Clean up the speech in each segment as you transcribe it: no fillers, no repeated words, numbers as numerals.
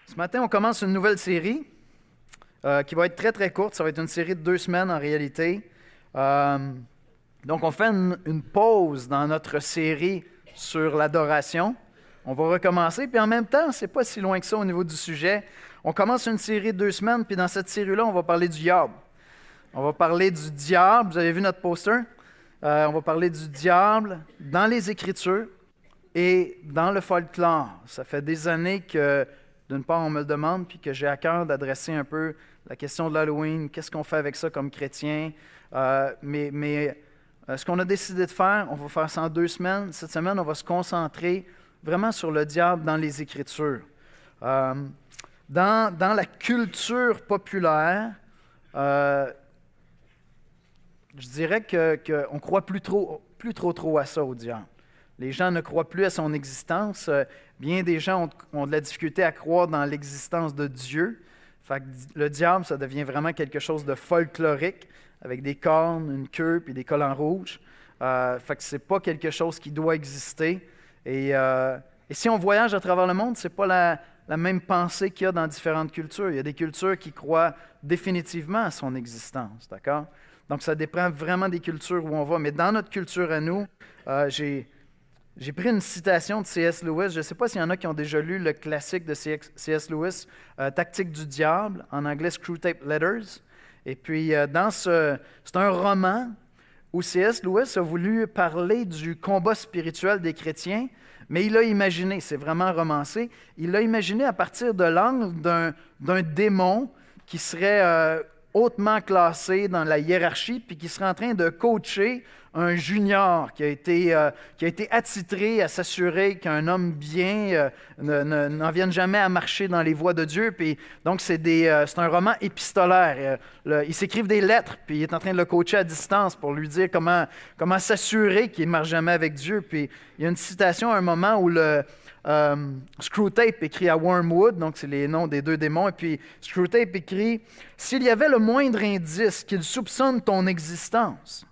Ce matin, on commence une nouvelle série qui va être très, très courte. Ça va être une série de 2 semaines en réalité. Donc, on fait une pause dans notre série sur l'adoration. On va recommencer, puis en même temps, c'est pas si loin que ça au niveau du sujet. On commence une série de 2 semaines, puis dans cette série-là, on va parler du diable. On va parler du diable. Vous avez vu notre poster? On va parler du diable dans les Écritures et dans le folklore. Ça fait des années que, d'une part, on me le demande, puis que j'ai à cœur d'adresser un peu la question de l'Halloween, qu'est-ce qu'on fait avec ça comme chrétien. Ce qu'on a décidé de faire, on va faire ça en 2 semaines. Cette semaine, on va se concentrer vraiment sur le diable dans les Écritures. Dans la culture populaire, je dirais qu'on ne croit plus trop à ça, au diable. Les gens ne croient plus à son existence. Bien des gens ont de la difficulté à croire dans l'existence de Dieu. Fait que le diable, ça devient vraiment quelque chose de folklorique, avec des cornes, une queue et des collants rouges. Fait que c'est pas quelque chose qui doit exister. Et si on voyage à travers le monde, c'est pas la même pensée qu'il y a dans différentes cultures. Il y a des cultures qui croient définitivement à son existence, d'accord? Donc, ça dépend vraiment des cultures où on va. Mais dans notre culture à nous, j'ai pris une citation de C.S. Lewis. Je ne sais pas s'il y en a qui ont déjà lu le classique de C.S. Lewis, Tactique du diable, en anglais Screwtape Letters. Et puis, c'est un roman où C.S. Lewis a voulu parler du combat spirituel des chrétiens, mais il l'a imaginé, c'est vraiment romancé, il l'a imaginé à partir de l'angle d'un démon qui serait hautement classé dans la hiérarchie, puis qui serait en train de coacher un junior qui a été attitré à s'assurer qu'un homme bien n'en vienne jamais à marcher dans les voies de Dieu. Puis, donc, c'est un roman épistolaire. Ils s'écrivent des lettres, puis il est en train de le coacher à distance pour lui dire comment s'assurer qu'il ne marche jamais avec Dieu. Puis, il y a une citation à un moment où Screwtape écrit à Wormwood, donc c'est les noms des 2 démons, et puis Screwtape écrit « S'il y avait le moindre indice qu'il soupçonne ton existence,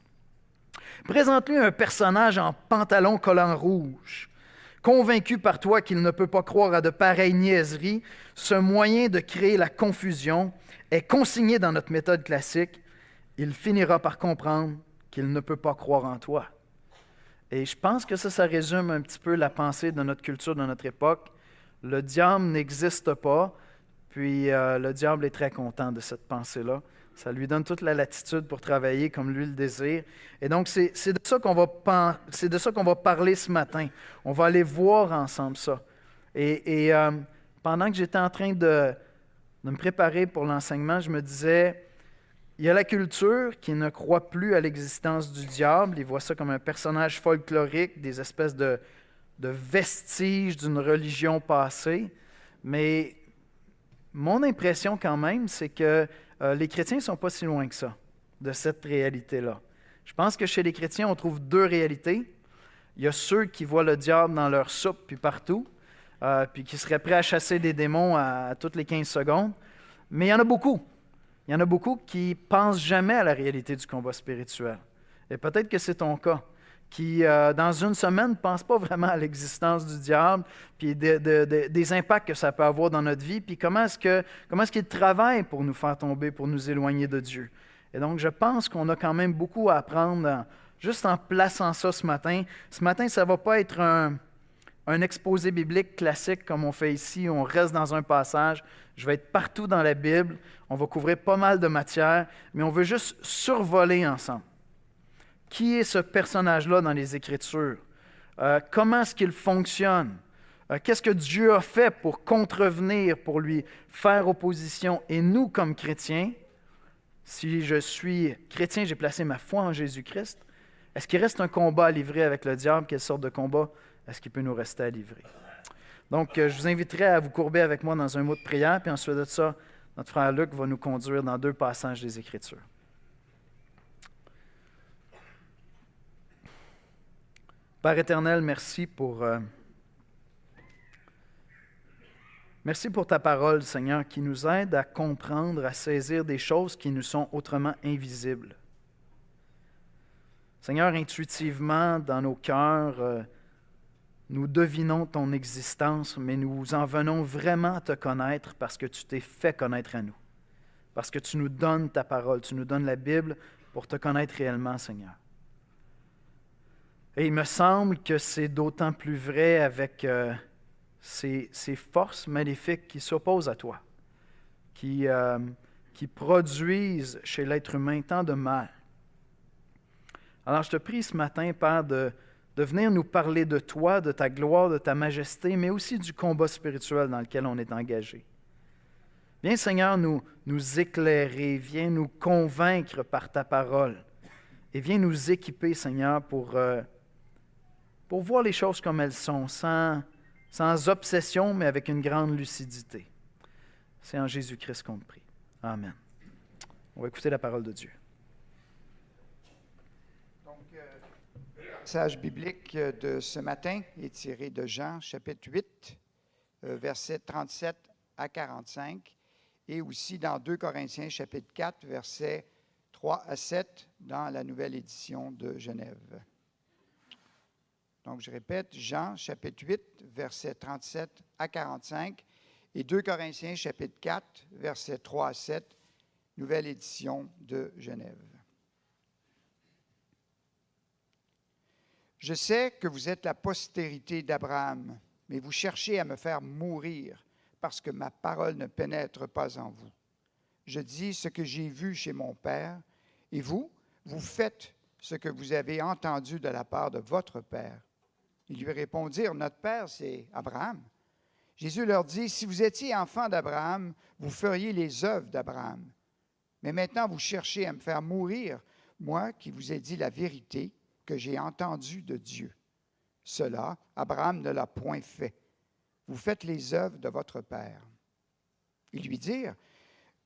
présente-lui un personnage en pantalon collant rouge. Convaincu par toi qu'il ne peut pas croire à de pareilles niaiseries, ce moyen de créer la confusion est consigné dans notre méthode classique. Il finira par comprendre qu'il ne peut pas croire en toi. » Et je pense que ça résume un petit peu la pensée de notre culture, de notre époque. Le diable n'existe pas, puis le diable est très content de cette pensée-là. Ça lui donne toute la latitude pour travailler comme lui le désire. Et donc, c'est de ça qu'on va parler ce matin. On va aller voir ensemble ça. Et pendant que j'étais en train de me préparer pour l'enseignement, je me disais, il y a la culture qui ne croit plus à l'existence du diable. Ils voient ça comme un personnage folklorique, des espèces de vestiges d'une religion passée. Mais mon impression quand même, c'est que les chrétiens ne sont pas si loin que ça, de cette réalité-là. Je pense que chez les chrétiens, on trouve 2 réalités. Il y a ceux qui voient le diable dans leur soupe puis partout, puis qui seraient prêts à chasser des démons à toutes les 15 secondes. Mais il y en a beaucoup. Il y en a beaucoup qui ne pensent jamais à la réalité du combat spirituel. Et peut-être que c'est ton cas, qui, dans une semaine, ne pense pas vraiment à l'existence du diable, puis des impacts que ça peut avoir dans notre vie, puis comment est-ce qu'il travaille pour nous faire tomber, pour nous éloigner de Dieu. Et donc, je pense qu'on a quand même beaucoup à apprendre juste en plaçant ça ce matin. Ce matin, ça ne va pas être un exposé biblique classique comme on fait ici, où on reste dans un passage. Je vais être partout dans la Bible. On va couvrir pas mal de matière, mais on veut juste survoler ensemble. Qui est ce personnage-là dans les Écritures? Comment est-ce qu'il fonctionne? Qu'est-ce que Dieu a fait pour contrevenir, pour lui faire opposition? Et nous, comme chrétiens, si je suis chrétien, j'ai placé ma foi en Jésus-Christ, est-ce qu'il reste un combat à livrer avec le diable? Quelle sorte de combat est-ce qu'il peut nous rester à livrer? Donc, je vous inviterai à vous courber avec moi dans un mot de prière, puis ensuite de ça, notre frère Luc va nous conduire dans 2 passages des Écritures. Père éternel, merci pour ta parole, Seigneur, qui nous aide à comprendre, à saisir des choses qui nous sont autrement invisibles. Seigneur, intuitivement, dans nos cœurs, nous devinons ton existence, mais nous en venons vraiment à te connaître parce que tu t'es fait connaître à nous. Parce que tu nous donnes ta parole, tu nous donnes la Bible pour te connaître réellement, Seigneur. Et il me semble que c'est d'autant plus vrai avec ces forces maléfiques qui s'opposent à toi, qui produisent chez l'être humain tant de mal. Alors je te prie ce matin, Père, de venir nous parler de toi, de ta gloire, de ta majesté, mais aussi du combat spirituel dans lequel on est engagé. Viens, Seigneur, nous éclairer, viens nous convaincre par ta parole et viens nous équiper, Seigneur, pour voir les choses comme elles sont, sans obsession, mais avec une grande lucidité. C'est en Jésus-Christ qu'on te prie. Amen. On va écouter la parole de Dieu. Donc, le passage biblique de ce matin est tiré de Jean, chapitre 8, versets 37 à 45, et aussi dans 2 Corinthiens, chapitre 4, versets 3 à 7, dans la nouvelle édition de Genève. Donc, je répète, Jean, chapitre 8, versets 37 à 45, et 2 Corinthiens, chapitre 4, versets 3 à 7, nouvelle édition de Genève. Je sais que vous êtes la postérité d'Abraham, mais vous cherchez à me faire mourir parce que ma parole ne pénètre pas en vous. Je dis ce que j'ai vu chez mon Père, et vous faites ce que vous avez entendu de la part de votre Père. Ils lui répondirent, notre Père, c'est Abraham. Jésus leur dit, si vous étiez enfant d'Abraham, vous feriez les œuvres d'Abraham. Mais maintenant, vous cherchez à me faire mourir, moi qui vous ai dit la vérité que j'ai entendue de Dieu. Cela, Abraham ne l'a point fait. Vous faites les œuvres de votre Père. Ils lui dirent,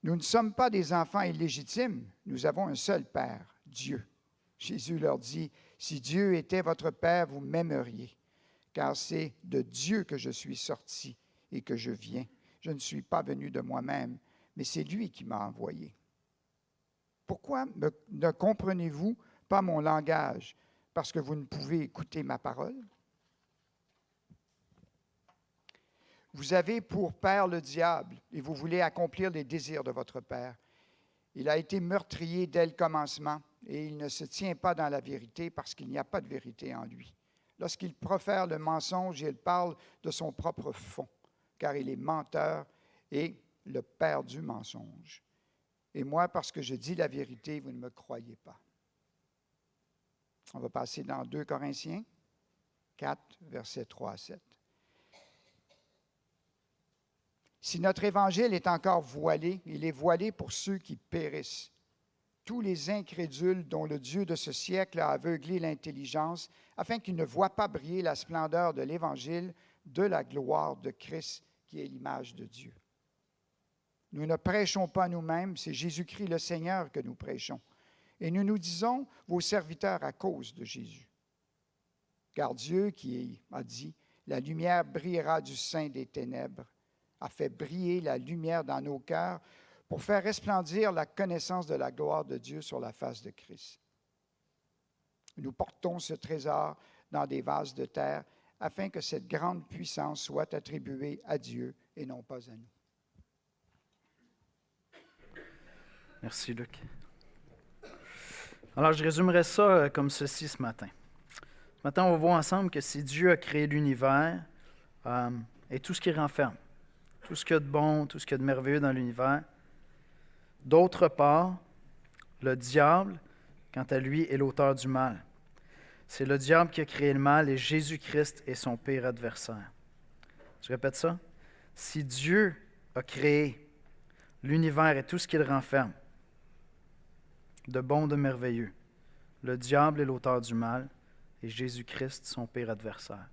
nous ne sommes pas des enfants illégitimes, nous avons un seul Père, Dieu. Jésus leur dit, si Dieu était votre Père, vous m'aimeriez, car c'est de Dieu que je suis sorti et que je viens. Je ne suis pas venu de moi-même, mais c'est lui qui m'a envoyé. Pourquoi ne comprenez-vous pas mon langage? Parce que vous ne pouvez écouter ma parole? Vous avez pour père le diable et vous voulez accomplir les désirs de votre père. Il a été meurtrier dès le commencement et il ne se tient pas dans la vérité parce qu'il n'y a pas de vérité en lui. Lorsqu'il profère le mensonge, il parle de son propre fond, car il est menteur et le père du mensonge. Et moi, parce que je dis la vérité, vous ne me croyez pas. On va passer dans 2 Corinthiens 4, versets 3 à 7. Si notre évangile est encore voilé, il est voilé pour ceux qui périssent. Tous les incrédules dont le Dieu de ce siècle a aveuglé l'intelligence, afin qu'ils ne voient pas briller la splendeur de l'évangile de la gloire de Christ, qui est l'image de Dieu. Nous ne prêchons pas nous-mêmes, c'est Jésus-Christ le Seigneur que nous prêchons. Et nous nous disons vos serviteurs à cause de Jésus. Car Dieu qui a dit, la lumière brillera du sein des ténèbres, a fait briller la lumière dans nos cœurs pour faire resplendir la connaissance de la gloire de Dieu sur la face de Christ. Nous portons ce trésor dans des vases de terre afin que cette grande puissance soit attribuée à Dieu et non pas à nous. Merci, Luc. Alors, je résumerai ça comme ceci ce matin. Ce matin, on va voir ensemble que si Dieu a créé l'univers et tout ce qui renferme, tout ce qu'il y a de bon, tout ce qu'il y a de merveilleux dans l'univers, d'autre part, le diable, quant à lui, est l'auteur du mal. C'est le diable qui a créé le mal et Jésus-Christ est son pire adversaire. Je répète ça. Si Dieu a créé l'univers et tout ce qu'il renferme, de bon, de merveilleux, le diable est l'auteur du mal et Jésus-Christ son pire adversaire.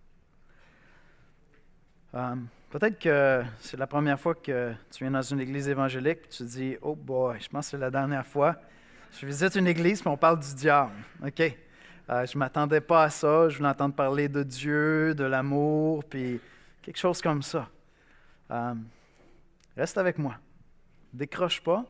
Peut-être que c'est la première fois que tu viens dans une église évangélique et tu te dis « Oh boy, je pense que c'est la dernière fois. Je visite une église et on parle du diable. » OK. Je ne m'attendais pas à ça. Je voulais entendre parler de Dieu, de l'amour, puis quelque chose comme ça. Reste avec moi. Décroche pas.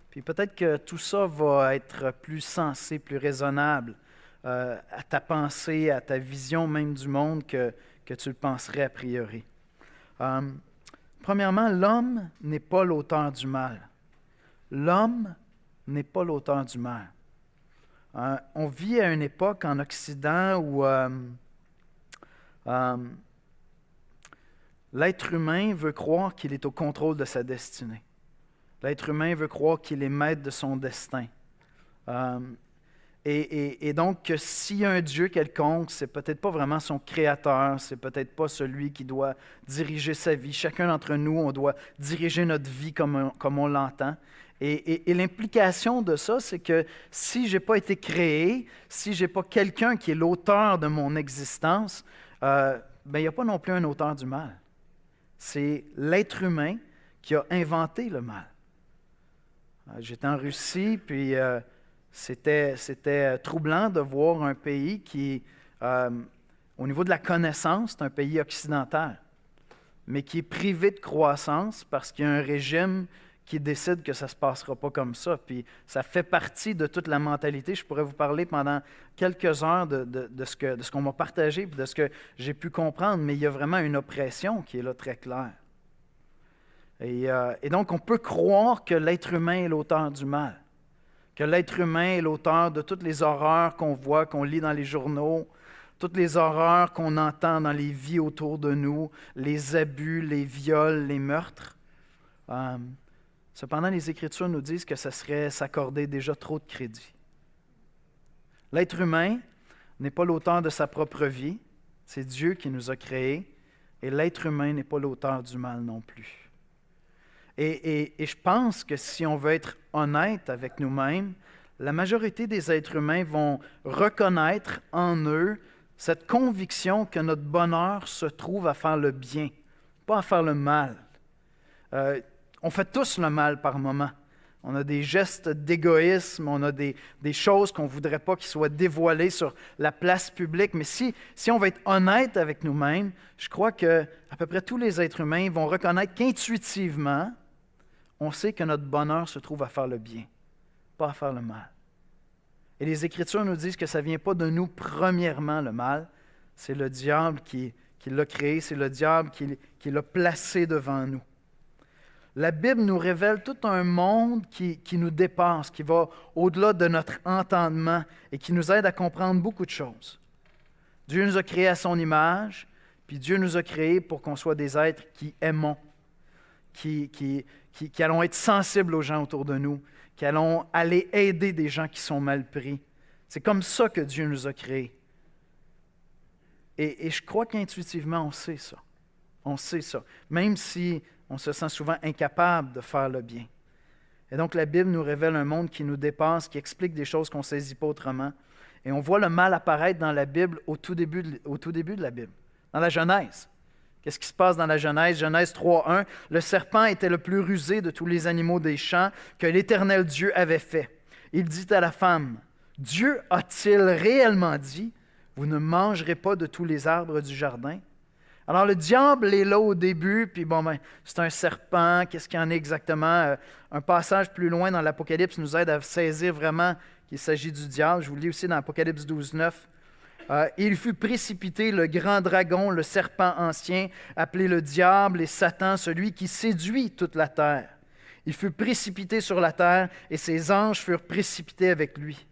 Puis peut-être que tout ça va être plus sensé, plus raisonnable à ta pensée, à ta vision même du monde que que tu le penserais a priori. Premièrement, l'homme n'est pas l'auteur du mal. L'homme n'est pas l'auteur du mal. On vit à une époque en Occident où l'être humain veut croire qu'il est au contrôle de sa destinée. L'être humain veut croire qu'il est maître de son destin. Et donc, que s'il y a un Dieu quelconque, c'est peut-être pas vraiment son créateur, c'est peut-être pas celui qui doit diriger sa vie. Chacun d'entre nous, on doit diriger notre vie comme on l'entend. Et l'implication de ça, c'est que si je n'ai pas été créé, si je n'ai pas quelqu'un qui est l'auteur de mon existence, il n'y a pas non plus un auteur du mal. C'est l'être humain qui a inventé le mal. J'étais en Russie, puis c'était troublant de voir un pays qui, au niveau de la connaissance, c'est un pays occidental, mais qui est privé de croissance parce qu'il y a un régime qui décide que ça ne se passera pas comme ça. Puis ça fait partie de toute la mentalité. Je pourrais vous parler pendant quelques heures de ce qu'on m'a partagé et de ce que j'ai pu comprendre, mais il y a vraiment une oppression qui est là très claire. Et donc, on peut croire que l'être humain est l'auteur du mal, que l'être humain est l'auteur de toutes les horreurs qu'on voit, qu'on lit dans les journaux, toutes les horreurs qu'on entend dans les vies autour de nous, les abus, les viols, les meurtres. Cependant, les Écritures nous disent que ce serait s'accorder déjà trop de crédit. L'être humain n'est pas l'auteur de sa propre vie, c'est Dieu qui nous a créés, et l'être humain n'est pas l'auteur du mal non plus. Et je pense que si on veut être honnête avec nous-mêmes, la majorité des êtres humains vont reconnaître en eux cette conviction que notre bonheur se trouve à faire le bien, pas à faire le mal. On fait tous le mal par moments. On a des gestes d'égoïsme, on a des choses qu'on ne voudrait pas qui soient dévoilées sur la place publique. Mais si on va être honnête avec nous-mêmes, je crois qu'à peu près tous les êtres humains vont reconnaître qu'intuitivement, on sait que notre bonheur se trouve à faire le bien, pas à faire le mal. Et les Écritures nous disent que ça ne vient pas de nous premièrement, le mal. C'est le diable qui l'a créé, c'est le diable qui l'a placé devant nous. La Bible nous révèle tout un monde qui nous dépasse, qui va au-delà de notre entendement et qui nous aide à comprendre beaucoup de choses. Dieu nous a créés à son image, puis Dieu nous a créés pour qu'on soit des êtres qui aimons, qui allons être sensibles aux gens autour de nous, qui allons aller aider des gens qui sont mal pris. C'est comme ça que Dieu nous a créés. Et je crois qu'intuitivement, on sait ça. On sait ça, même si on se sent souvent incapable de faire le bien. Et donc, la Bible nous révèle un monde qui nous dépasse, qui explique des choses qu'on ne saisit pas autrement. Et on voit le mal apparaître dans la Bible au tout début de la Bible, dans la Genèse. Qu'est-ce qui se passe dans la Genèse? Genèse 3.1, « Le serpent était le plus rusé de tous les animaux des champs que l'Éternel Dieu avait fait. Il dit à la femme, « Dieu a-t-il réellement dit, vous ne mangerez pas de tous les arbres du jardin? » Alors, le diable est là au début, puis c'est un serpent. Qu'est-ce qu'il y en est exactement? Un passage plus loin dans l'Apocalypse nous aide à saisir vraiment qu'il s'agit du diable. Je vous lis aussi dans Apocalypse 12.9. Il fut précipité le grand dragon, le serpent ancien, appelé le diable et Satan, celui qui séduit toute la terre. Il fut précipité sur la terre et ses anges furent précipités avec lui.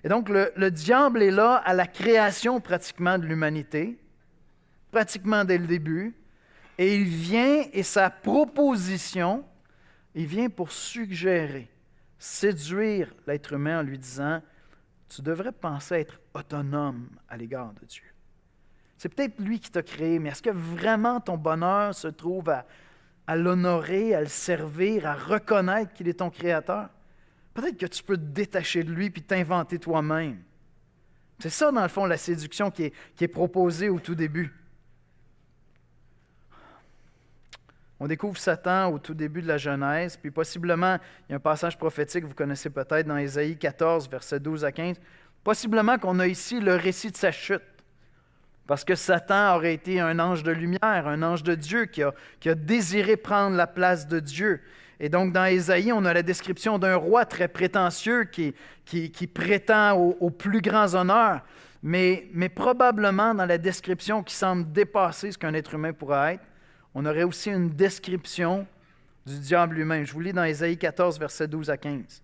Et donc, le diable est là à la création pratiquement de l'humanité, pratiquement dès le début, et il vient, et sa proposition, il vient pour suggérer, séduire l'être humain en lui disant « Tu devrais penser être autonome à l'égard de Dieu. C'est peut-être lui qui t'a créé, mais est-ce que vraiment ton bonheur se trouve à l'honorer, à le servir, à reconnaître qu'il est ton créateur? Peut-être que tu peux te détacher de lui puis t'inventer toi-même. » C'est ça, dans le fond, la séduction qui est proposée au tout début. On découvre Satan au tout début de la Genèse, puis possiblement, il y a un passage prophétique, vous connaissez peut-être, dans Ésaïe 14, versets 12 à 15. Possiblement qu'on a ici le récit de sa chute, parce que Satan aurait été un ange de lumière, un ange de Dieu qui a désiré prendre la place de Dieu. Et donc, dans Ésaïe, on a la description d'un roi très prétentieux qui prétend aux plus grands honneurs. mais probablement dans la description qui semble dépasser ce qu'un être humain pourrait être, on aurait aussi une description du diable lui-même. Je vous lis dans Ésaïe 14, versets 12 à 15.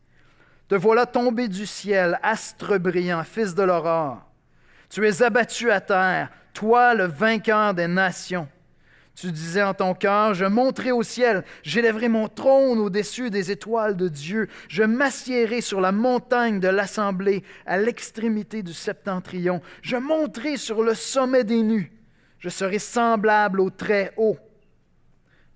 « Te voilà tombé du ciel, astre brillant, fils de l'aurore. Tu es abattu à terre, toi le vainqueur des nations. Tu disais en ton cœur, je monterai au ciel, j'élèverai mon trône au-dessus des étoiles de Dieu. Je m'assiérai sur la montagne de l'assemblée, à l'extrémité du septentrion. Je monterai sur le sommet des nues. Je serai semblable au très haut.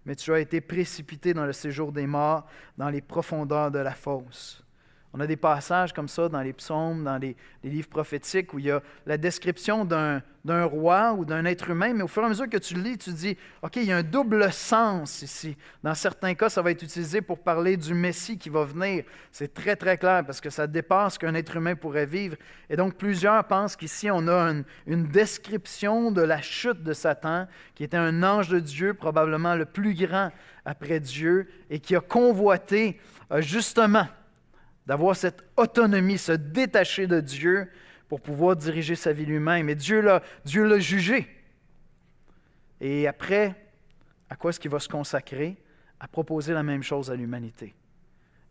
Mais tu as été précipité dans le séjour des morts, dans les profondeurs de la fosse. » On a des passages comme ça dans les psaumes, dans les livres prophétiques, où il y a la description d'un roi ou d'un être humain, mais au fur et à mesure que tu le lis, tu dis, OK, il y a un double sens ici. Dans certains cas, ça va être utilisé pour parler du Messie qui va venir. C'est très, très clair, parce que ça dépasse ce qu'un être humain pourrait vivre. Et donc, plusieurs pensent qu'ici, on a une description de la chute de Satan, qui était un ange de Dieu, probablement le plus grand après Dieu, et qui a convoité, justement, d'avoir cette autonomie, se détacher de Dieu pour pouvoir diriger sa vie lui-même. Et Dieu l'a jugé. Et après, à quoi est-ce qu'il va se consacrer? À proposer la même chose à l'humanité.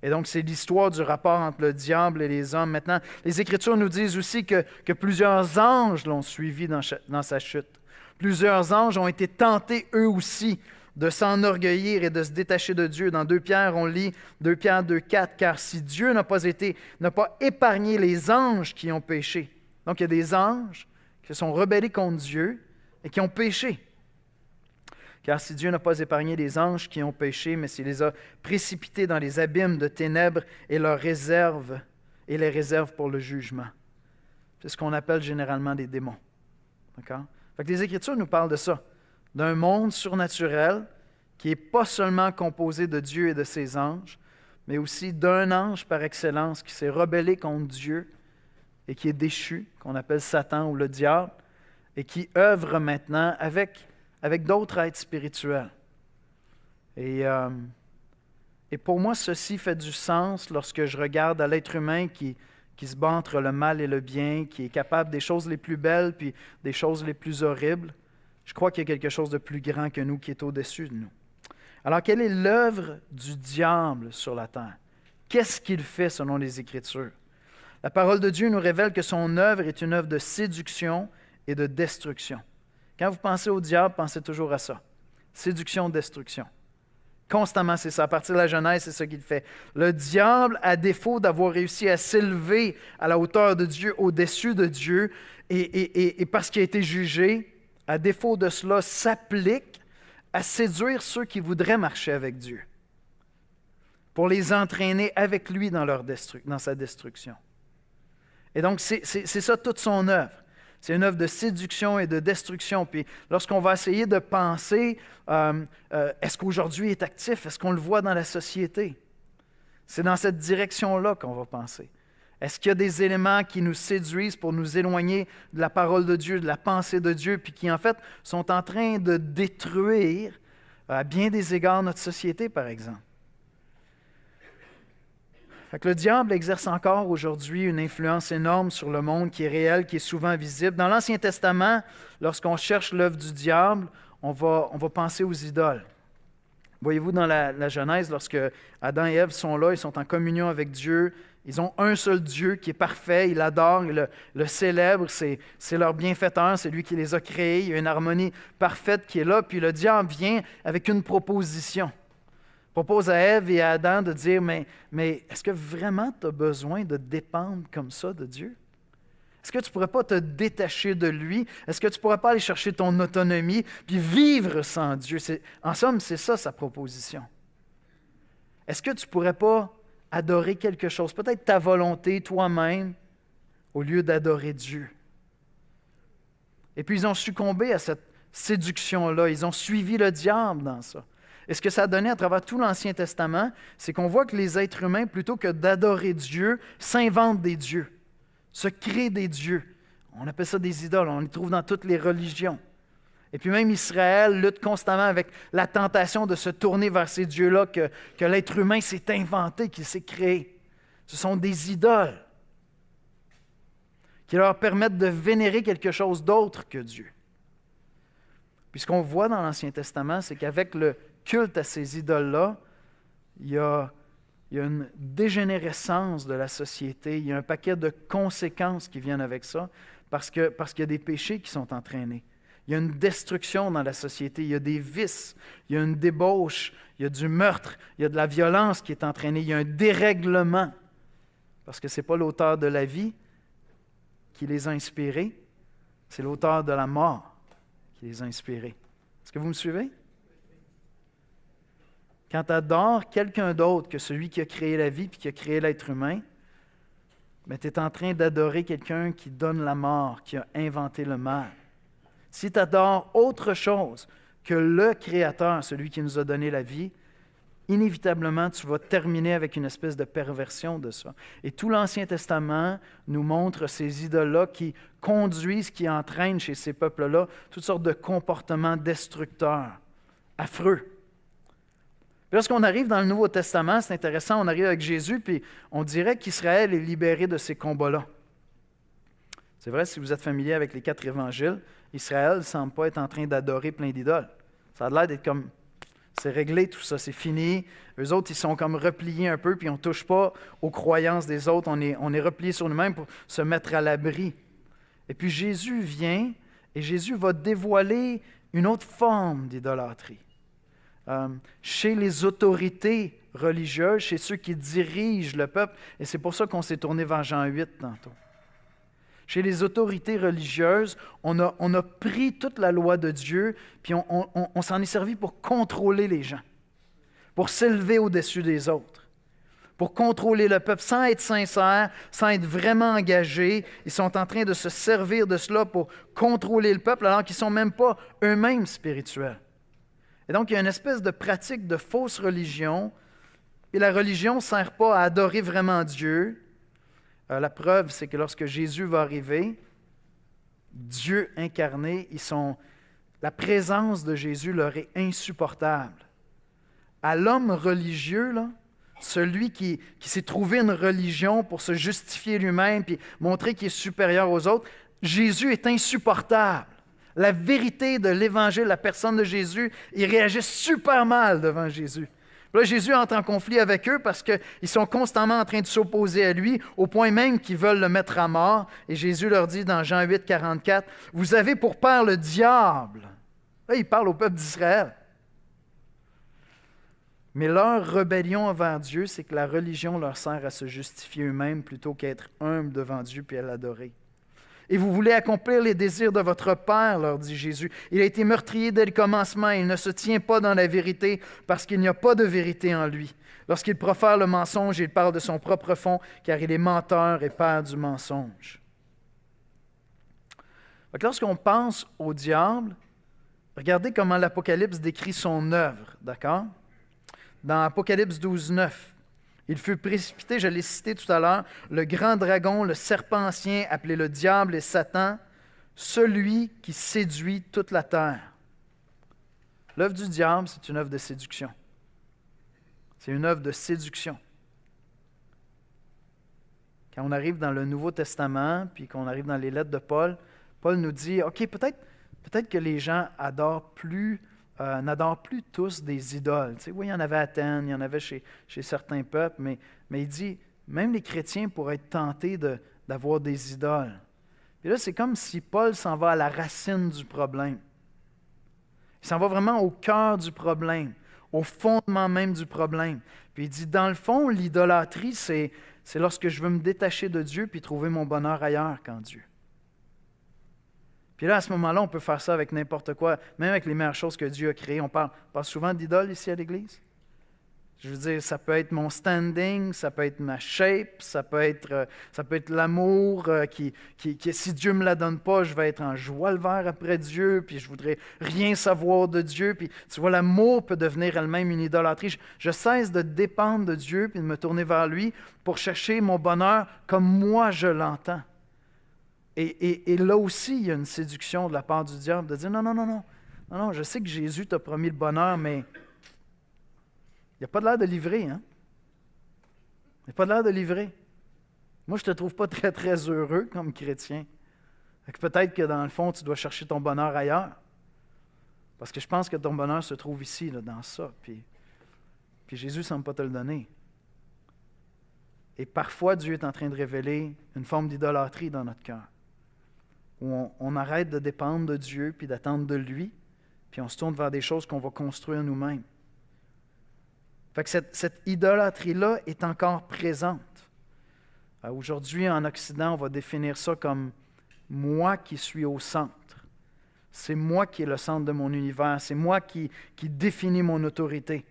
Et donc, c'est l'histoire du rapport entre le diable et les hommes. Maintenant, les Écritures nous disent aussi que plusieurs anges l'ont suivi dans sa chute. Plusieurs anges ont été tentés eux aussi de s'enorgueillir et de se détacher de Dieu. Dans 2 Pierre, on lit 2 Pierre 2,4, « Car si Dieu n'a pas épargné les anges qui ont péché. » Donc, il y a des anges qui se sont rebellés contre Dieu et qui ont péché. « Car si Dieu n'a pas épargné les anges qui ont péché, mais s'il les a précipités dans les abîmes de ténèbres et les réserve pour le jugement. » C'est ce qu'on appelle généralement des démons. D'accord? Fait que les Écritures nous parlent de ça, d'un monde surnaturel qui n'est pas seulement composé de Dieu et de ses anges, mais aussi d'un ange par excellence qui s'est rebellé contre Dieu et qui est déchu, qu'on appelle Satan ou le diable, et qui œuvre maintenant avec d'autres êtres spirituels. Et pour moi, ceci fait du sens lorsque je regarde à l'être humain qui se bat entre le mal et le bien, qui est capable des choses les plus belles puis des choses les plus horribles. Je crois qu'il y a quelque chose de plus grand que nous qui est au-dessus de nous. Alors, quelle est l'œuvre du diable sur la terre? Qu'est-ce qu'il fait selon les Écritures? La parole de Dieu nous révèle que son œuvre est une œuvre de séduction et de destruction. Quand vous pensez au diable, pensez toujours à ça. Séduction, destruction. Constamment, c'est ça. À partir de la Genèse, c'est ça qu'il fait. Le diable, à défaut d'avoir réussi à s'élever à la hauteur de Dieu, au-dessus de Dieu, et parce qu'il a été jugé, à défaut de cela, s'applique à séduire ceux qui voudraient marcher avec Dieu, pour les entraîner avec lui dans sa destruction. Et donc, c'est ça toute son œuvre. C'est une œuvre de séduction et de destruction. Puis lorsqu'on va essayer de penser, est-ce qu'aujourd'hui il est actif? Est-ce qu'on le voit dans la société? C'est dans cette direction-là qu'on va penser. Est-ce qu'il y a des éléments qui nous séduisent pour nous éloigner de la parole de Dieu, de la pensée de Dieu, puis qui en fait sont en train de détruire à bien des égards notre société, par exemple? Fait que le diable exerce encore aujourd'hui une influence énorme sur le monde qui est réel, qui est souvent visible. Dans l'Ancien Testament, lorsqu'on cherche l'œuvre du diable, on va penser aux idoles. Voyez-vous, dans la Genèse, lorsque Adam et Ève sont là, ils sont en communion avec Dieu, ils ont un seul Dieu qui est parfait, ils l'adorent, ils le célèbrent, c'est leur bienfaiteur, c'est lui qui les a créés, il y a une harmonie parfaite qui est là, puis le diable vient avec une proposition. Il propose à Ève et à Adam de dire, mais est-ce que vraiment tu as besoin de dépendre comme ça de Dieu? Est-ce que tu ne pourrais pas te détacher de lui? Est-ce que tu ne pourrais pas aller chercher ton autonomie puis vivre sans Dieu? En somme, c'est ça sa proposition. Est-ce que tu ne pourrais pas adorer quelque chose, peut-être ta volonté toi-même, au lieu d'adorer Dieu? Et puis ils ont succombé à cette séduction-là. Ils ont suivi le diable dans ça. Et ce que ça a donné à travers tout l'Ancien Testament, c'est qu'on voit que les êtres humains, plutôt que d'adorer Dieu, s'inventent des dieux, se créent des dieux. On appelle ça des idoles, on les trouve dans toutes les religions. Et puis même Israël lutte constamment avec la tentation de se tourner vers ces dieux-là que l'être humain s'est inventé, qu'il s'est créé. Ce sont des idoles qui leur permettent de vénérer quelque chose d'autre que Dieu. Puis ce qu'on voit dans l'Ancien Testament, c'est qu'avec le culte à ces idoles-là, il y a une dégénérescence de la société, il y a un paquet de conséquences qui viennent avec ça, parce qu'il y a des péchés qui sont entraînés. Il y a une destruction dans la société, il y a des vices, il y a une débauche, il y a du meurtre, il y a de la violence qui est entraînée, il y a un dérèglement, parce que ce n'est pas l'auteur de la vie qui les a inspirés, c'est l'auteur de la mort qui les a inspirés. Est-ce que vous me suivez? Quand tu adores quelqu'un d'autre que celui qui a créé la vie et qui a créé l'être humain, tu es en train d'adorer quelqu'un qui donne la mort, qui a inventé le mal. Si tu adores autre chose que le Créateur, celui qui nous a donné la vie, inévitablement, tu vas terminer avec une espèce de perversion de ça. Et tout l'Ancien Testament nous montre ces idoles-là qui conduisent, qui entraînent chez ces peuples-là toutes sortes de comportements destructeurs, affreux. Puis lorsqu'on arrive dans le Nouveau Testament, c'est intéressant, on arrive avec Jésus, puis on dirait qu'Israël est libéré de ces combats-là. C'est vrai, si vous êtes familier avec les 4 évangiles, Israël ne semble pas être en train d'adorer plein d'idoles. Ça a l'air d'être comme, c'est réglé tout ça, c'est fini. Eux autres, ils sont comme repliés un peu, puis on ne touche pas aux croyances des autres, on est repliés sur nous-mêmes pour se mettre à l'abri. Et puis Jésus vient, et Jésus va dévoiler une autre forme d'idolâtrie. Chez les autorités religieuses, chez ceux qui dirigent le peuple, et c'est pour ça qu'on s'est tourné vers Jean 8 tantôt. Chez les autorités religieuses, on a pris toute la loi de Dieu, puis on s'en est servi pour contrôler les gens, pour s'élever au-dessus des autres, pour contrôler le peuple sans être sincère, sans être vraiment engagés. Ils sont en train de se servir de cela pour contrôler le peuple, alors qu'ils ne sont même pas eux-mêmes spirituels. Et donc, il y a une espèce de pratique de fausse religion, et la religion ne sert pas à adorer vraiment Dieu. La preuve, c'est que lorsque Jésus va arriver, Dieu incarné, la présence de Jésus leur est insupportable. À l'homme religieux, là, celui qui s'est trouvé une religion pour se justifier lui-même et montrer qu'il est supérieur aux autres, Jésus est insupportable. La vérité de l'Évangile, la personne de Jésus, ils réagissent super mal devant Jésus. Là, Jésus entre en conflit avec eux parce qu'ils sont constamment en train de s'opposer à lui, au point même qu'ils veulent le mettre à mort. Et Jésus leur dit dans Jean 8, 44, « Vous avez pour père le diable. » Là, il parle au peuple d'Israël. Mais leur rébellion envers Dieu, c'est que la religion leur sert à se justifier eux-mêmes plutôt qu'à être humbles devant Dieu puis à l'adorer. Et vous voulez accomplir les désirs de votre Père, leur dit Jésus. Il a été meurtrier dès le commencement. Il ne se tient pas dans la vérité parce qu'il n'y a pas de vérité en lui. Lorsqu'il profère le mensonge, il parle de son propre fond, car il est menteur et père du mensonge. Donc, lorsqu'on pense au diable, regardez comment l'Apocalypse décrit son œuvre, d'accord? Dans Apocalypse 12, 9. Il fut précipité, je l'ai cité tout à l'heure, le grand dragon, le serpent ancien, appelé le diable et Satan, celui qui séduit toute la terre. L'œuvre du diable, c'est une œuvre de séduction. C'est une œuvre de séduction. Quand on arrive dans le Nouveau Testament, puis qu'on arrive dans les lettres de Paul, Paul nous dit, OK, peut-être que les gens n'adorent plus tous des idoles. Tu sais, oui, il y en avait à Athènes, il y en avait chez certains peuples, mais il dit, même les chrétiens pourraient être tentés d'avoir des idoles. Et là, c'est comme si Paul s'en va à la racine du problème. Il s'en va vraiment au cœur du problème, au fondement même du problème. Puis il dit, dans le fond, l'idolâtrie, c'est lorsque je veux me détacher de Dieu puis trouver mon bonheur ailleurs qu'en Dieu. Puis là, à ce moment-là, on peut faire ça avec n'importe quoi, même avec les meilleures choses que Dieu a créées. On parle souvent d'idoles ici à l'Église. Je veux dire, ça peut être mon standing, ça peut être ma shape, ça peut être l'amour qui si Dieu ne me la donne pas, je vais être en joie le vert après Dieu, puis je voudrais rien savoir de Dieu. Puis tu vois, l'amour peut devenir elle-même une idolâtrie. Je cesse de dépendre de Dieu puis de me tourner vers lui pour chercher mon bonheur comme moi je l'entends. Et là aussi, il y a une séduction de la part du diable de dire non, je sais que Jésus t'a promis le bonheur, mais il n'y a pas de l'air de livrer, hein? Il n'y a pas de l'air de livrer. Moi, je ne te trouve pas très, très heureux comme chrétien. Fait que peut-être que dans le fond, tu dois chercher ton bonheur ailleurs. Parce que je pense que ton bonheur se trouve ici, là, dans ça. Puis Jésus ne semble pas te le donner. Et parfois, Dieu est en train de révéler une forme d'idolâtrie dans notre cœur. Où on arrête de dépendre de Dieu puis d'attendre de lui, puis on se tourne vers des choses qu'on va construire nous-mêmes. Fait que cette idolâtrie-là est encore présente. Aujourd'hui, en Occident, on va définir ça comme « moi qui suis au centre ». C'est moi qui est le centre de mon univers. C'est moi qui définis mon autorité.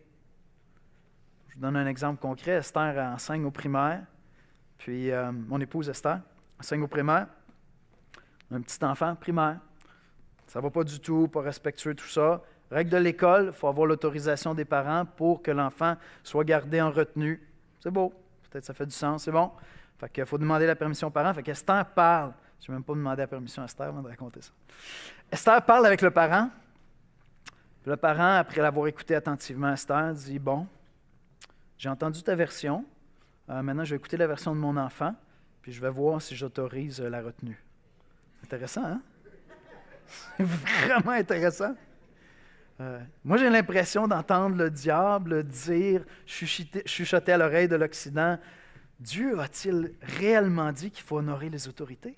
Je vous donne un exemple concret. Esther enseigne au primaire. Puis mon épouse Esther enseigne au primaire. Un petit enfant primaire. Ça ne va pas du tout, pas respectueux, tout ça. Règle de l'école, il faut avoir l'autorisation des parents pour que l'enfant soit gardé en retenue. C'est beau. Peut-être que ça fait du sens. C'est bon. Fait qu'il faut demander la permission aux parents. Fait qu'Esther parle. Je n'ai même pas demandé la permission à Esther avant de raconter ça. Esther parle avec le parent. Le parent, après l'avoir écouté attentivement, Esther dit « Bon, j'ai entendu ta version. Maintenant, je vais écouter la version de mon enfant, puis je vais voir si j'autorise la retenue. » Intéressant, hein? C'est vraiment intéressant. Moi, j'ai l'impression d'entendre le diable dire, chuchoter à l'oreille de l'Occident, « Dieu a-t-il réellement dit qu'il faut honorer les autorités?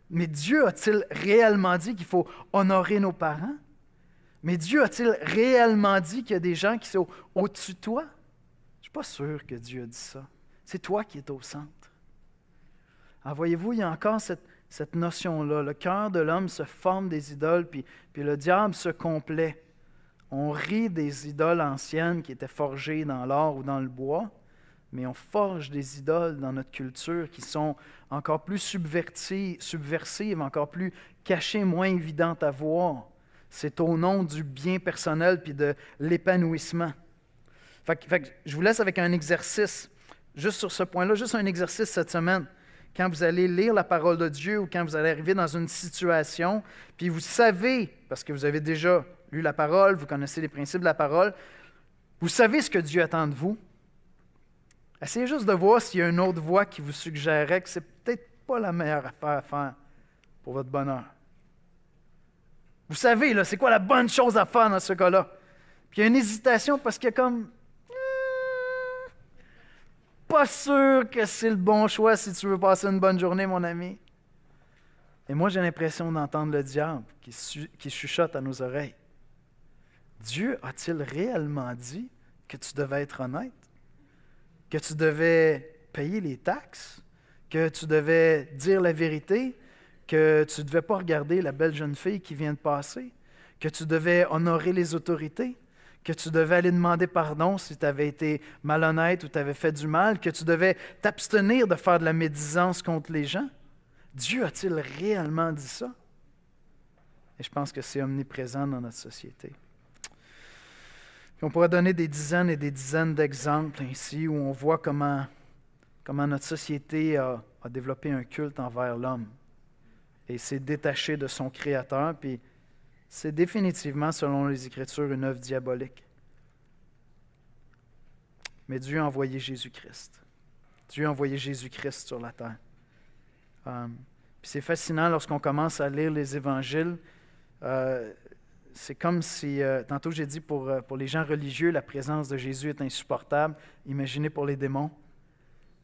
Mais Dieu a-t-il réellement dit qu'il faut honorer nos parents? Mais Dieu a-t-il réellement dit qu'il y a des gens qui sont au-dessus de toi? » Je ne suis pas sûr que Dieu a dit ça. C'est toi qui es au centre. Alors, voyez-vous, il y a encore cette notion-là. Le cœur de l'homme se forme des idoles, puis le diable se complaît. On rit des idoles anciennes qui étaient forgées dans l'or ou dans le bois, mais on forge des idoles dans notre culture qui sont encore plus subversives, encore plus cachées, moins évidentes à voir. C'est au nom du bien personnel puis de l'épanouissement. Fait que je vous laisse avec un exercice, juste sur ce point-là, juste un exercice cette semaine. Quand vous allez lire la parole de Dieu ou quand vous allez arriver dans une situation, puis vous savez, parce que vous avez déjà lu la parole, vous connaissez les principes de la parole, vous savez ce que Dieu attend de vous. Essayez juste de voir s'il y a une autre voie qui vous suggérerait que c'est peut-être pas la meilleure affaire à faire pour votre bonheur. Vous savez, là, c'est quoi la bonne chose à faire dans ce cas-là? Puis il y a une hésitation parce qu'il y a comme... pas sûr que c'est le bon choix si tu veux passer une bonne journée, mon ami. Et moi, j'ai l'impression d'entendre le diable qui chuchote à nos oreilles. Dieu a-t-il réellement dit que tu devais être honnête? Que tu devais payer les taxes? Que tu devais dire la vérité? Que tu ne devais pas regarder la belle jeune fille qui vient de passer? Que tu devais honorer les autorités? Que tu devais aller demander pardon si tu avais été malhonnête ou tu avais fait du mal? Que tu devais t'abstenir de faire de la médisance contre les gens? Dieu a-t-il réellement dit ça? Et je pense que c'est omniprésent dans notre société. Puis on pourrait donner des dizaines et des dizaines d'exemples ainsi où on voit comment notre société a développé un culte envers l'homme et s'est détaché de son Créateur, puis c'est définitivement, selon les Écritures, une œuvre diabolique. Mais Dieu a envoyé Jésus-Christ. Dieu a envoyé Jésus-Christ sur la terre. Puis c'est fascinant lorsqu'on commence à lire les Évangiles. C'est comme si, tantôt j'ai dit pour les gens religieux, la présence de Jésus est insupportable. Imaginez pour les démons.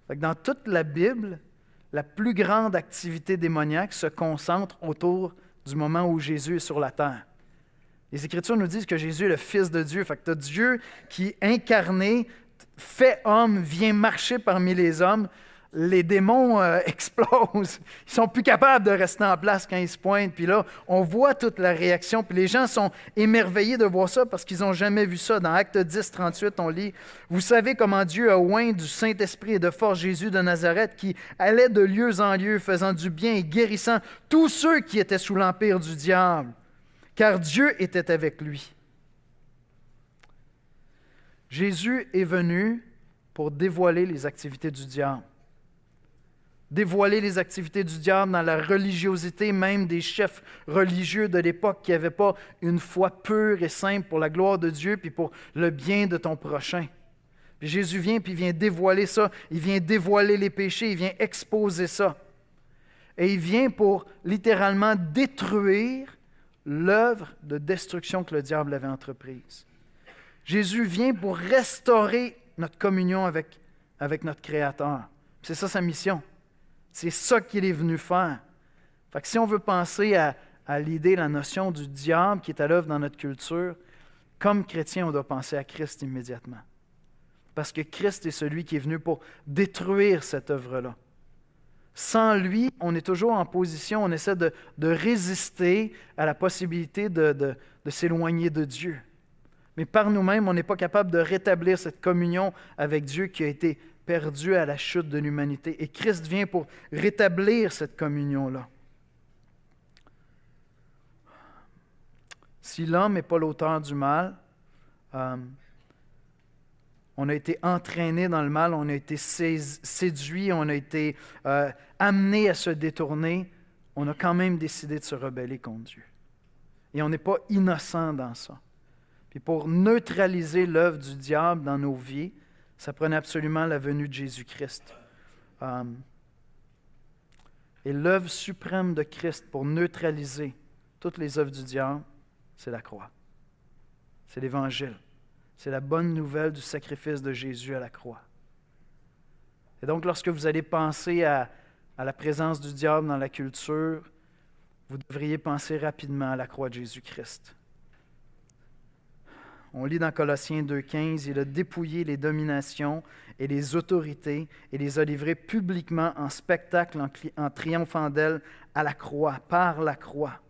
Fait que dans toute la Bible, la plus grande activité démoniaque se concentre autour du moment où Jésus est sur la terre. Les Écritures nous disent que Jésus est le Fils de Dieu. Fait que tu as Dieu qui, incarné, fait homme, vient marcher parmi les hommes. Les démons explosent. Ils sont plus capables de rester en place quand ils se pointent. Puis là, on voit toute la réaction. Puis les gens sont émerveillés de voir ça parce qu'ils n'ont jamais vu ça. Dans Actes 10, 38, on lit « Vous savez comment Dieu a oint du Saint-Esprit et de force Jésus de Nazareth qui allait de lieu en lieu, faisant du bien et guérissant tous ceux qui étaient sous l'empire du diable, car Dieu était avec lui. » Jésus est venu pour dévoiler les activités du diable. Dévoiler les activités du diable dans la religiosité même des chefs religieux de l'époque qui n'avaient pas une foi pure et simple pour la gloire de Dieu puis pour le bien de ton prochain. Puis Jésus vient, puis il vient dévoiler ça. Il vient dévoiler les péchés, il vient exposer ça. Et il vient pour littéralement détruire l'œuvre de destruction que le diable avait entreprise. Jésus vient pour restaurer notre communion avec notre Créateur. C'est ça sa mission. C'est ça qu'il est venu faire. Fait que si on veut penser à l'idée, la notion du diable qui est à l'œuvre dans notre culture, comme chrétien, on doit penser à Christ immédiatement. Parce que Christ est celui qui est venu pour détruire cette œuvre-là. Sans lui, on est toujours en position, on essaie de résister à la possibilité de s'éloigner de Dieu. Mais par nous-mêmes, on n'est pas capable de rétablir cette communion avec Dieu qui a été perdue à la chute de l'humanité. Et Christ vient pour rétablir cette communion-là. Si l'homme n'est pas l'auteur du mal, on a été entraîné dans le mal, on a été séduit, on a été amené à se détourner. On a quand même décidé de se rebeller contre Dieu. Et on n'est pas innocent dans ça. Puis pour neutraliser l'œuvre du diable dans nos vies, ça prenait absolument la venue de Jésus-Christ. Et l'œuvre suprême de Christ pour neutraliser toutes les œuvres du diable, c'est la croix. C'est l'Évangile. C'est la bonne nouvelle du sacrifice de Jésus à la croix. Et donc, lorsque vous allez penser à la présence du diable dans la culture, vous devriez penser rapidement à la croix de Jésus-Christ. On lit dans Colossiens 2,15, « Il a dépouillé les dominations et les autorités et les a livrées publiquement en spectacle en triomphant d'elles à la croix, par la croix. »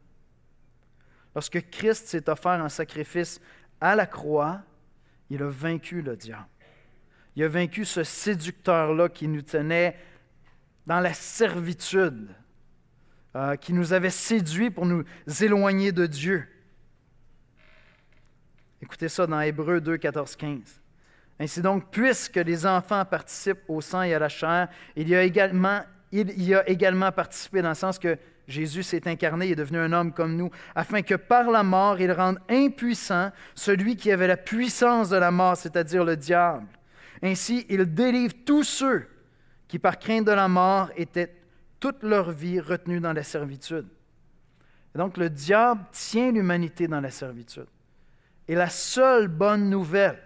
Lorsque Christ s'est offert en sacrifice à la croix, il a vaincu le diable. Il a vaincu ce séducteur-là qui nous tenait dans la servitude, qui nous avait séduits pour nous éloigner de Dieu. Écoutez ça dans Hébreux 2, 14, 15. « Ainsi donc, puisque les enfants participent au sang et à la chair, il y a également participé dans le sens que Jésus s'est incarné, il est devenu un homme comme nous, afin que par la mort, il rende impuissant celui qui avait la puissance de la mort, c'est-à-dire le diable. Ainsi, il délivre tous ceux qui, par crainte de la mort, étaient toute leur vie retenus dans la servitude. » Et donc, le diable tient l'humanité dans la servitude. Et la seule bonne nouvelle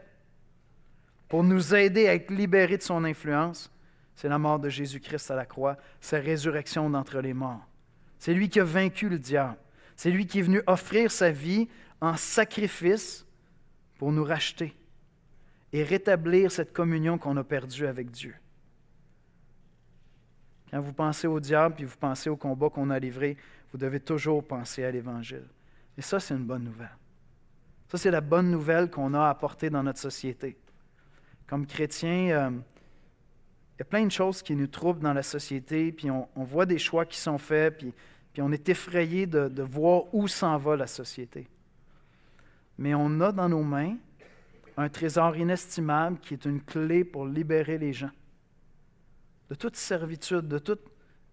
pour nous aider à être libérés de son influence, c'est la mort de Jésus-Christ à la croix, sa résurrection d'entre les morts. C'est lui qui a vaincu le diable. C'est lui qui est venu offrir sa vie en sacrifice pour nous racheter et rétablir cette communion qu'on a perdue avec Dieu. Quand vous pensez au diable puis vous pensez au combat qu'on a livré, vous devez toujours penser à l'Évangile. Et ça, c'est une bonne nouvelle. Ça, c'est la bonne nouvelle qu'on a à apporter dans notre société. Comme chrétiens, il y a plein de choses qui nous troublent dans la société, puis on voit des choix qui sont faits, puis on est effrayé de voir où s'en va la société. Mais on a dans nos mains un trésor inestimable qui est une clé pour libérer les gens de toute servitude, de toute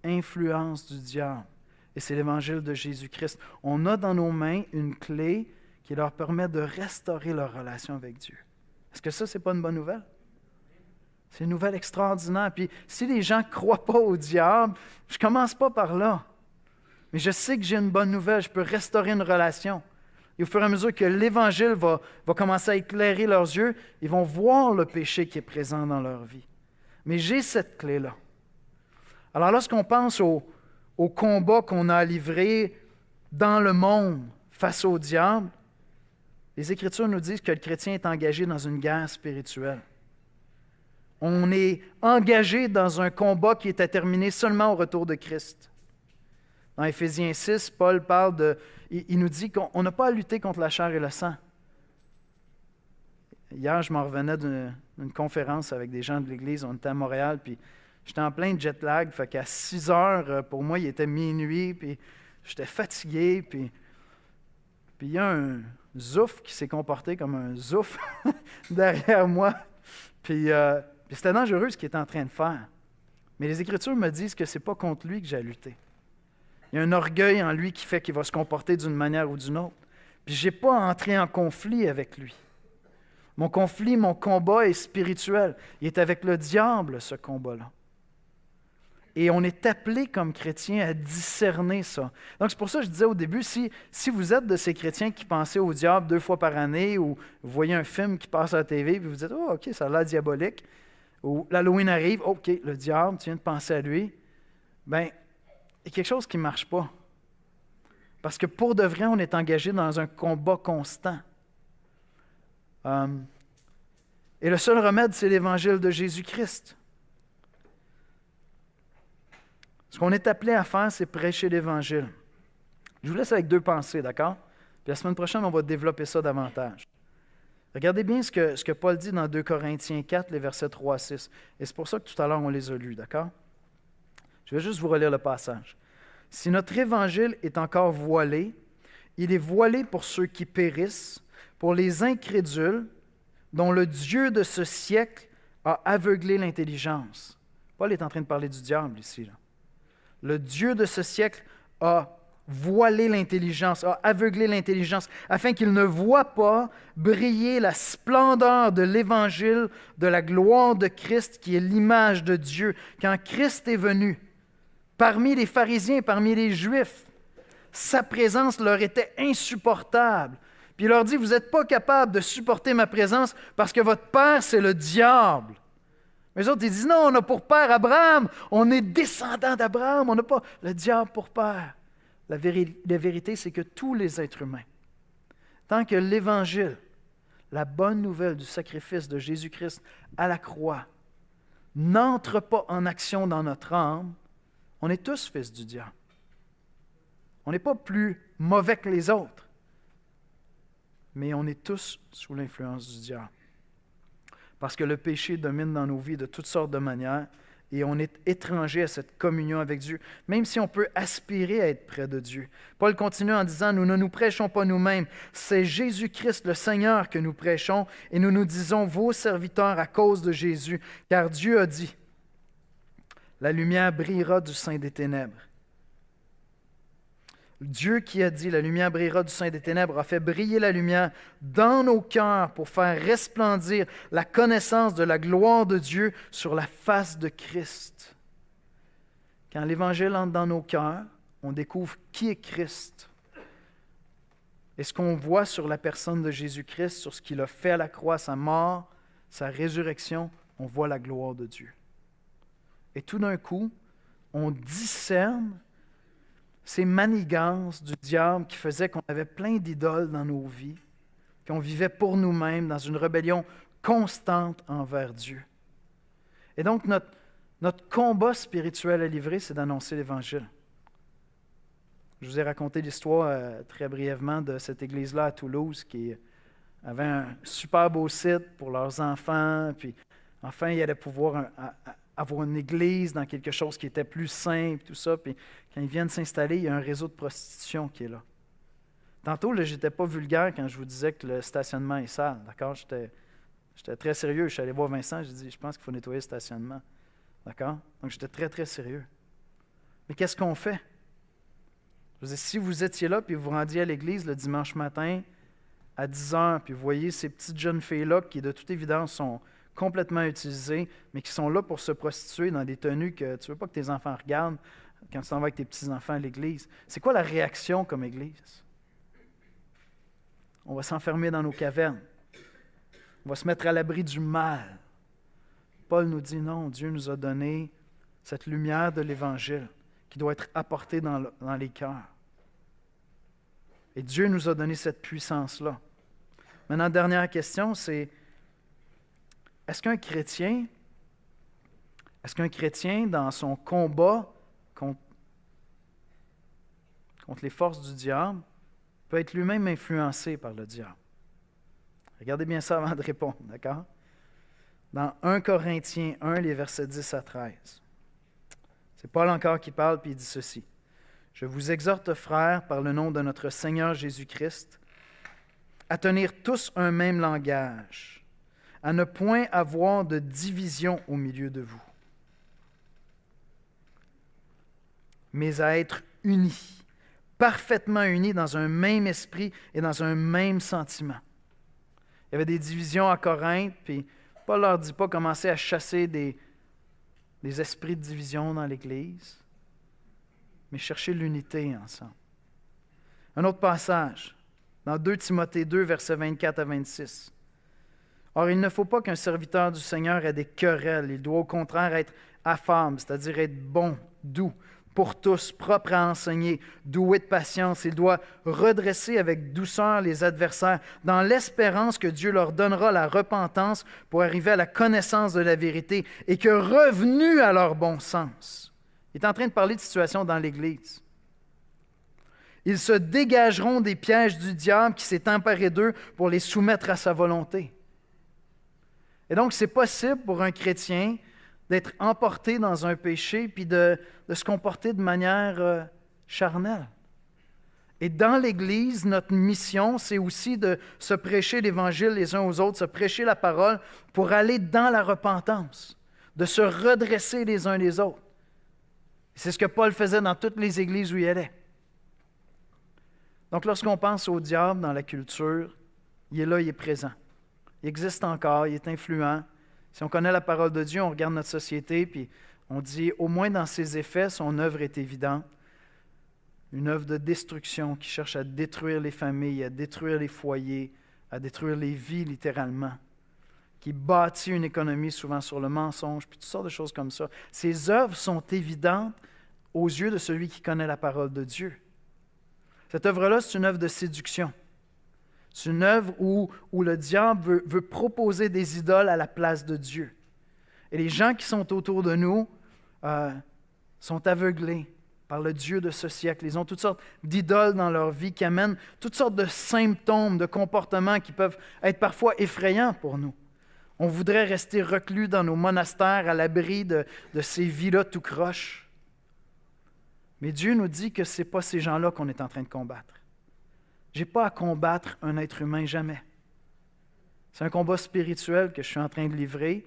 influence du diable. Et c'est l'Évangile de Jésus-Christ. On a dans nos mains une clé qui leur permet de restaurer leur relation avec Dieu. Est-ce que ça, ce n'est pas une bonne nouvelle? C'est une nouvelle extraordinaire. Puis si les gens ne croient pas au diable, je ne commence pas par là. Mais je sais que j'ai une bonne nouvelle, je peux restaurer une relation. Et au fur et à mesure que l'Évangile va commencer à éclairer leurs yeux, ils vont voir le péché qui est présent dans leur vie. Mais j'ai cette clé-là. Alors lorsqu'on pense au combat qu'on a livré dans le monde face au diable, les Écritures nous disent que le chrétien est engagé dans une guerre spirituelle. On est engagé dans un combat qui est à terminer seulement au retour de Christ. Dans Éphésiens 6, Paul parle il nous dit qu'on n'a pas à lutter contre la chair et le sang. Hier, je m'en revenais d'une conférence avec des gens de l'Église, on était à Montréal, puis j'étais en plein jet lag, fait qu'à 6 heures, pour moi, il était minuit, puis j'étais fatigué, puis il y a un zouf qui s'est comporté comme un zouf derrière moi, puis c'était dangereux ce qu'il était en train de faire. Mais les Écritures me disent que ce n'est pas contre lui que j'ai à lutter. Il y a un orgueil en lui qui fait qu'il va se comporter d'une manière ou d'une autre. Puis je n'ai pas à entrer en conflit avec lui. Mon conflit, mon combat est spirituel. Il est avec le diable, ce combat-là. Et on est appelé comme chrétiens à discerner ça. Donc c'est pour ça que je disais au début, si vous êtes de ces chrétiens qui pensaient au diable 2 fois par année, ou vous voyez un film qui passe à la TV, puis vous dites « Oh, OK, ça a l'air diabolique », ou l'Halloween arrive, « OK, le diable, tu viens de penser à lui », bien, il y a quelque chose qui ne marche pas. Parce que pour de vrai, on est engagé dans un combat constant. Et le seul remède, c'est l'Évangile de Jésus-Christ. Ce qu'on est appelé à faire, c'est prêcher l'Évangile. Je vous laisse avec 2 pensées, d'accord? Puis la semaine prochaine, on va développer ça davantage. Regardez bien ce que Paul dit dans 2 Corinthiens 4, les versets 3 à 6. Et c'est pour ça que tout à l'heure, on les a lus, d'accord? Je vais juste vous relire le passage. « Si notre Évangile est encore voilé, il est voilé pour ceux qui périssent, pour les incrédules, dont le Dieu de ce siècle a aveuglé l'intelligence. » Paul est en train de parler du diable ici, là. Le Dieu de ce siècle a voilé l'intelligence, a aveuglé l'intelligence, afin qu'il ne voie pas briller la splendeur de l'Évangile, de la gloire de Christ, qui est l'image de Dieu. Quand Christ est venu, parmi les pharisiens, parmi les Juifs, sa présence leur était insupportable. Puis il leur dit, vous n'êtes pas capable de supporter ma présence parce que votre père, c'est le diable. Mais les autres, ils disent, non, on a pour père Abraham, on est descendant d'Abraham, on n'a pas le diable pour père. La vérité, c'est que tous les êtres humains, tant que l'Évangile, la bonne nouvelle du sacrifice de Jésus-Christ à la croix, n'entre pas en action dans notre âme, on est tous fils du diable. On n'est pas plus mauvais que les autres, mais on est tous sous l'influence du diable. Parce que le péché domine dans nos vies de toutes sortes de manières et on est étranger à cette communion avec Dieu, même si on peut aspirer à être près de Dieu. Paul continue en disant, nous ne nous prêchons pas nous-mêmes, c'est Jésus-Christ le Seigneur que nous prêchons et nous nous disons vos serviteurs à cause de Jésus, car Dieu a dit, la lumière brillera du sein des ténèbres. Dieu qui a dit, la lumière brillera du sein des ténèbres, a fait briller la lumière dans nos cœurs pour faire resplendir la connaissance de la gloire de Dieu sur la face de Christ. Quand l'Évangile entre dans nos cœurs, on découvre qui est Christ. Et ce qu'on voit sur la personne de Jésus-Christ, sur ce qu'il a fait à la croix, sa mort, sa résurrection, on voit la gloire de Dieu. Et tout d'un coup, on discerne ces manigances du diable qui faisaient qu'on avait plein d'idoles dans nos vies, qu'on vivait pour nous-mêmes dans une rébellion constante envers Dieu. Et donc, notre combat spirituel à livrer, c'est d'annoncer l'Évangile. Je vous ai raconté l'histoire très brièvement de cette église-là à Toulouse qui avait un super beau site pour leurs enfants, puis enfin, ils allaient pouvoir avoir une église dans quelque chose qui était plus simple, tout ça. Puis quand ils viennent s'installer, il y a un réseau de prostitution qui est là. Tantôt, je n'étais pas vulgaire quand je vous disais que le stationnement est sale, d'accord? J'étais très sérieux. Je suis allé voir Vincent, j'ai dit, je pense qu'il faut nettoyer le stationnement, d'accord? Donc, j'étais très, très sérieux. Mais qu'est-ce qu'on fait? Je veux dire, si vous étiez là, puis vous vous rendiez à l'église le dimanche matin à 10 heures, puis vous voyez ces petites jeunes filles-là qui, de toute évidence, sont complètement utilisés, mais qui sont là pour se prostituer dans des tenues que tu ne veux pas que tes enfants regardent quand tu t'en vas avec tes petits-enfants à l'église. C'est quoi la réaction comme église? On va s'enfermer dans nos cavernes. On va se mettre à l'abri du mal. Paul nous dit non, Dieu nous a donné cette lumière de l'Évangile qui doit être apportée dans les cœurs. Et Dieu nous a donné cette puissance-là. Maintenant, dernière question, c'est est-ce qu'un chrétien, dans son combat contre les forces du diable, peut être lui-même influencé par le diable? Regardez bien ça avant de répondre, d'accord? Dans 1 Corinthiens 1, les versets 10 à 13. C'est Paul encore qui parle, puis il dit ceci. « Je vous exhorte, frères, par le nom de notre Seigneur Jésus-Christ, à tenir tous un même langage, à ne point avoir de division au milieu de vous, mais à être unis, parfaitement unis dans un même esprit et dans un même sentiment. Il y avait des divisions à Corinthe, puis Paul leur dit pas commencer à chasser des esprits de division dans l'Église, mais chercher l'unité ensemble. Un autre passage, dans 2 Timothée 2, versets 24 à 26. Or, il ne faut pas qu'un serviteur du Seigneur ait des querelles. Il doit au contraire être affable, c'est-à-dire être bon, doux, pour tous, propre à enseigner, doué de patience. Il doit redresser avec douceur les adversaires, dans l'espérance que Dieu leur donnera la repentance pour arriver à la connaissance de la vérité et que, revenus à leur bon sens, il est en train de parler de situation dans l'Église. Ils se dégageront des pièges du diable qui s'est emparé d'eux pour les soumettre à sa volonté. Et donc, c'est possible pour un chrétien d'être emporté dans un péché puis de se comporter de manière charnelle. Et dans l'Église, notre mission, c'est aussi de se prêcher l'Évangile les uns aux autres, se prêcher la parole pour aller dans la repentance, de se redresser les uns les autres. C'est ce que Paul faisait dans toutes les églises où il allait. Donc, lorsqu'on pense au diable dans la culture, il est là, il est présent. Il existe encore, il est influent. Si on connaît la parole de Dieu, on regarde notre société, puis on dit, au moins dans ses effets, son œuvre est évidente. Une œuvre de destruction qui cherche à détruire les familles, à détruire les foyers, à détruire les vies littéralement, qui bâtit une économie souvent sur le mensonge, puis toutes sortes de choses comme ça. Ces œuvres sont évidentes aux yeux de celui qui connaît la parole de Dieu. Cette œuvre-là, c'est une œuvre de séduction. C'est une œuvre où le diable veut proposer des idoles à la place de Dieu. Et les gens qui sont autour de nous sont aveuglés par le Dieu de ce siècle. Ils ont toutes sortes d'idoles dans leur vie qui amènent toutes sortes de symptômes, de comportements qui peuvent être parfois effrayants pour nous. On voudrait rester reclus dans nos monastères à l'abri de ces vies-là tout croche. Mais Dieu nous dit que ce n'est pas ces gens-là qu'on est en train de combattre. Je n'ai pas à combattre un être humain jamais. C'est un combat spirituel que je suis en train de livrer,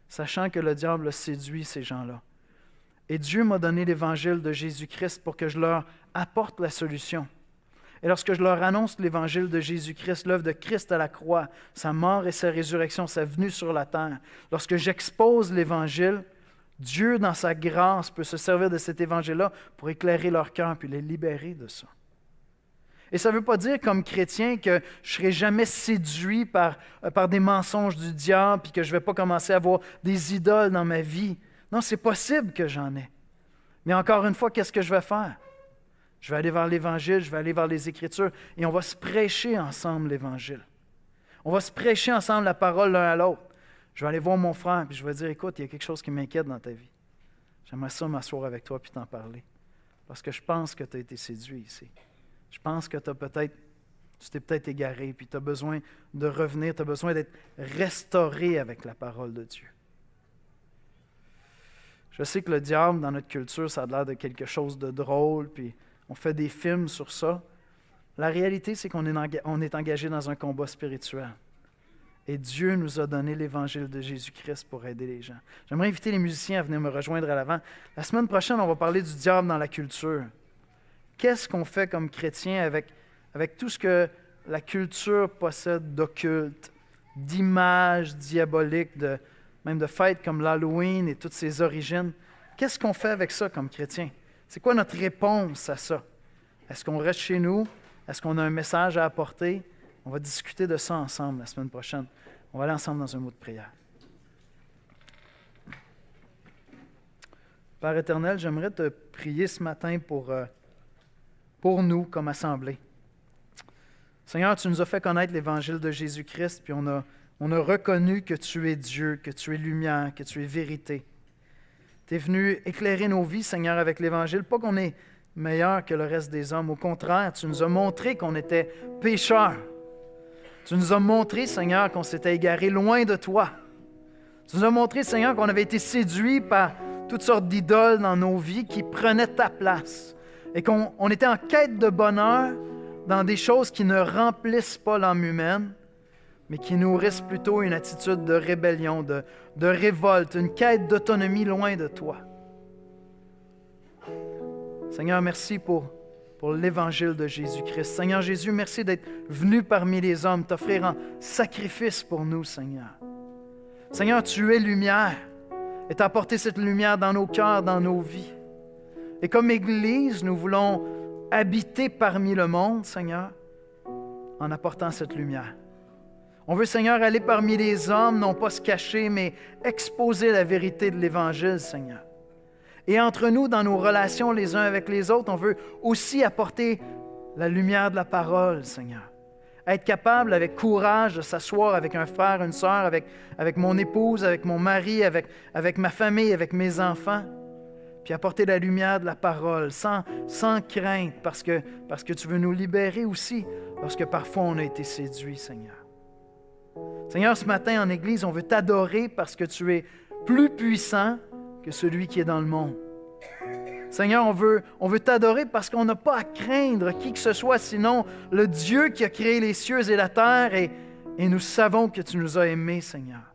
sachant que le diable séduit ces gens-là. Et Dieu m'a donné l'Évangile de Jésus-Christ pour que je leur apporte la solution. Et lorsque je leur annonce l'Évangile de Jésus-Christ, l'œuvre de Christ à la croix, sa mort et sa résurrection, sa venue sur la terre, lorsque j'expose l'Évangile, Dieu, dans sa grâce, peut se servir de cet Évangile-là pour éclairer leur cœur puis les libérer de ça. Et ça ne veut pas dire, comme chrétien, que je ne serai jamais séduit par des mensonges du diable puis que je ne vais pas commencer à avoir des idoles dans ma vie. Non, c'est possible que j'en ai. Mais encore une fois, qu'est-ce que je vais faire? Je vais aller vers l'Évangile, je vais aller vers les Écritures et on va se prêcher ensemble l'Évangile. On va se prêcher ensemble la parole l'un à l'autre. Je vais aller voir mon frère puis je vais dire, écoute, il y a quelque chose qui m'inquiète dans ta vie. J'aimerais ça m'asseoir avec toi puis t'en parler. Parce que je pense que tu as été séduit ici. Je pense que tu t'es peut-être égaré, puis tu as besoin de revenir, tu as besoin d'être restauré avec la parole de Dieu. Je sais que le diable, dans notre culture, ça a l'air de quelque chose de drôle, puis on fait des films sur ça. La réalité, c'est qu'on est engagé dans un combat spirituel. Et Dieu nous a donné l'Évangile de Jésus-Christ pour aider les gens. J'aimerais inviter les musiciens à venir me rejoindre à l'avant. La semaine prochaine, on va parler du diable dans la culture. Qu'est-ce qu'on fait comme chrétien avec tout ce que la culture possède d'occulte, d'images diaboliques, même de fêtes comme l'Halloween et toutes ses origines? Qu'est-ce qu'on fait avec ça comme chrétien? C'est quoi notre réponse à ça? Est-ce qu'on reste chez nous? Est-ce qu'on a un message à apporter? On va discuter de ça ensemble la semaine prochaine. On va aller ensemble dans un mot de prière. Père éternel, j'aimerais te prier ce matin pour nous comme assemblée. Seigneur, tu nous as fait connaître l'Évangile de Jésus-Christ, puis on a reconnu que tu es Dieu, que tu es lumière, que tu es vérité. Tu es venu éclairer nos vies, Seigneur, avec l'Évangile. Pas qu'on est meilleur que le reste des hommes. Au contraire, tu nous as montré qu'on était pécheurs. Tu nous as montré, Seigneur, qu'on s'était égaré loin de toi. Tu nous as montré, Seigneur, qu'on avait été séduits par toutes sortes d'idoles dans nos vies qui prenaient ta place. Et qu'on était en quête de bonheur dans des choses qui ne remplissent pas l'âme humaine, mais qui nourrissent plutôt une attitude de rébellion, de révolte, une quête d'autonomie loin de toi. Seigneur, merci pour pour l'Évangile de Jésus-Christ. Seigneur Jésus, merci d'être venu parmi les hommes, t'offrir en sacrifice pour nous, Seigneur. Seigneur, tu es lumière et tu as apporté cette lumière dans nos cœurs, dans nos vies. Et comme Église, nous voulons habiter parmi le monde, Seigneur, en apportant cette lumière. On veut, Seigneur, aller parmi les hommes, non pas se cacher, mais exposer la vérité de l'Évangile, Seigneur. Et entre nous, dans nos relations les uns avec les autres, on veut aussi apporter la lumière de la parole, Seigneur. Être capable, avec courage, de s'asseoir avec un frère, une sœur, avec mon épouse, avec mon mari, avec ma famille, avec mes enfants, puis apporter la lumière de la parole, sans crainte, parce que tu veux nous libérer aussi, lorsque parfois on a été séduits, Seigneur. Seigneur, ce matin en Église, on veut t'adorer parce que tu es plus puissant que celui qui est dans le monde. Seigneur, on veut t'adorer parce qu'on n'a pas à craindre qui que ce soit, sinon le Dieu qui a créé les cieux et la terre, et nous savons que tu nous as aimés, Seigneur.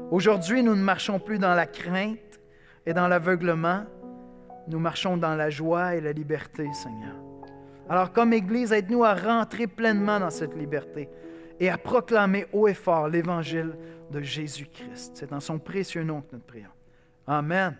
Aujourd'hui, nous ne marchons plus dans la crainte et dans l'aveuglement, nous marchons dans la joie et la liberté, Seigneur. Alors, comme Église, aide-nous à rentrer pleinement dans cette liberté et à proclamer haut et fort l'Évangile de Jésus-Christ. C'est dans son précieux nom que nous te prions. Amen.